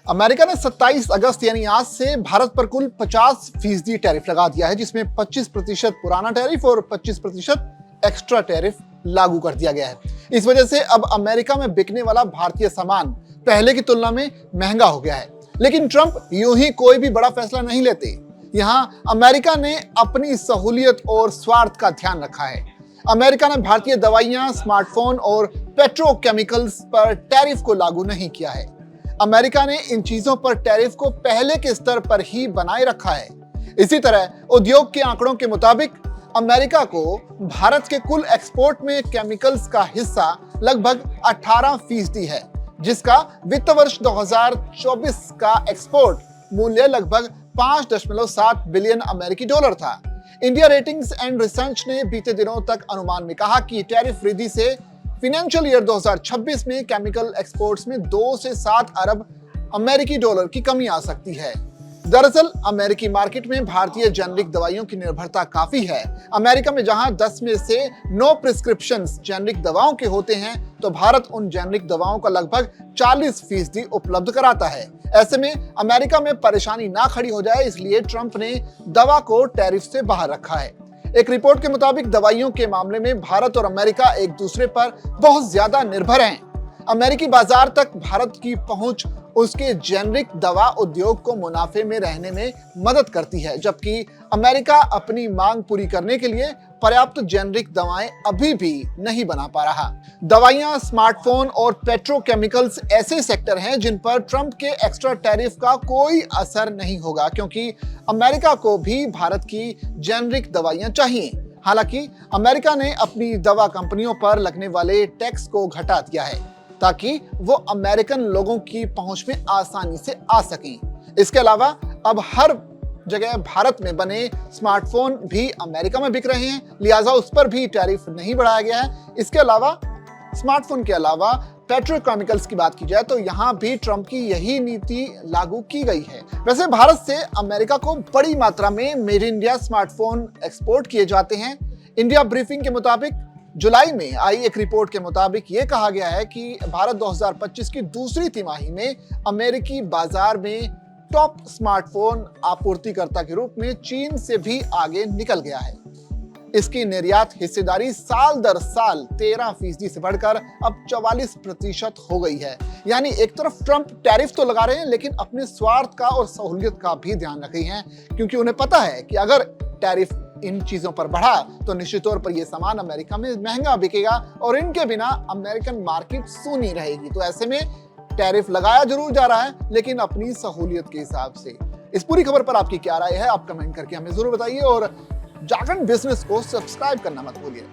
America ने 27 अगस्त यानी आज से भारत पर कुल 50% टैरिफ लगा दिया है, जिसमें 25% पुराना टैरिफ और 25% एक्स्ट्रा टैरिफ लागू कर दिया गया है। इस वजह से अब अमेरिका में बिकने वाला भारतीय सामान पहले की तुलना में महंगा हो गया है। लेकिन ट्रंप यूं ही कोई भी बड़ा फैसला नहीं लेते। यहां अमेरिका ने अपनी सहूलियत और स्वार्थ का ध्यान रखा है। अमेरिका ने भारतीय दवाइयां, स्मार्टफोन और पेट्रोकेमिकल्स पर टैरिफ को लागू नहीं किया है। अमेरिका ने इन चीजों पर टैरिफ को पहले के स्तर पर ही बनाए रखा है। इसी तरह उद्योग के आंकड़ों के मुताबिक अमेरिका को भारत के कुल एक्सपोर्ट में केमिकल्स का हिस्सा लगभग 18% है, जिसका वित्त वर्ष 2024 का एक्सपोर्ट मूल्य लगभग 5.7 बिलियन अमेरिकी डॉलर था। इंडिया रेटिंग्स एंड रिसर्च ने बीते दिनों तक अनुमान में कहा कि टैरिफ वृद्धि से फाइनेंशियल ईयर 2026 में केमिकल एक्सपोर्ट्स में 2 से 7 अरब अमेरिकी डॉलर की कमी आ सकती है। दरअसल अमेरिकी मार्केट में भारतीय जेनरिक दवाइयों की निर्भरता काफी है। अमेरिका में जहां 10 में से 9 प्रिस्क्रिप्शंस जेनरिक दवाओं के होते हैं, तो भारत उन जेनरिक दवाओं का लगभग 40% उपलब्ध कराता है। ऐसे में अमेरिका में परेशानी ना खड़ी हो जाए, इसलिए ट्रंप ने दवा को टैरिफ से बाहर रखा है। एक रिपोर्ट के मुताबिक दवाइयों के मामले में भारत और अमेरिका एक दूसरे पर बहुत ज्यादा निर्भर हैं। अमेरिकी बाजार तक भारत की पहुंच उसके जेनरिक दवा उद्योग को मुनाफे में रहने में मदद करती है, जबकि अमेरिका अपनी मांग पूरी करने के लिए पर्याप्त जेनरिक दवाएं अभी भी नहीं बना पा रहा। दवाइयां, स्मार्टफोन और पेट्रोकेमिकल्स ऐसे सेक्टर हैं जिन पर ट्रंप के एक्स्ट्रा टैरिफ का कोई असर नहीं होगा, क्योंकि अमेरिका को भी भारत की जेनरिक दवाइयां चाहिए। हालांकि अमेरिका ने अपनी दवा कंपनियों पर लगने वाले टैक्स को घटा दिया है ताकि वो अमेरिकन लोगों की पहुंच में आसानी से आ सकें। इसके अलावा अब हर जगह भारत में बने स्मार्टफोन भी अमेरिका में बिक रहे हैं, लिहाजा उस पर भी टैरिफ नहीं बढ़ाया गया है। इसके अलावा स्मार्टफोन के अलावा पेट्रोकेमिकल्स की बात की जाए तो यहां भी ट्रंप की यही नीति लागू की गई है। वैसे भारत से अमेरिका को बड़ी मात्रा में made in India smartphone export किए जाते हैं। इंडिया ब्रीफिंग के मुताबिक जुलाई में आई एक रिपोर्ट के मुताबिक ये कहा गया है कि भारत 2025 की दूसरी तिमाही में अमेरिकी बाजार में टॉप स्मार्टफोन आपूर्तिकर्ता के रूप में चीन से भी आगे निकल गया है। इसकी निर्यात हिस्सेदारी साल दर साल 13% से बढ़कर अब 44% हो गई है। यानी एक तरफ ट्रंप टैरिफ तो लगा रहे हैं, लेकिन अपने स्वार्थ का और सहूलियत का भी ध्यान रख रहे हैं, क्योंकि उन्हें पता है कि अगर टैरिफ इन चीजों पर बढ़ा तो निश्चित तौर पर यह सामान अमेरिका में महंगा बिकेगा और इनके बिना अमेरिकन मार्केट सूनी रहेगी। तो ऐसे में टैरिफ लगाया जरूर जा रहा है, लेकिन अपनी सहूलियत के हिसाब से। इस पूरी खबर पर आपकी क्या राय है, आप कमेंट करके हमें जरूर बताइए और जागरण बिजनेस को सब्सक्राइब करना मत भूलिए।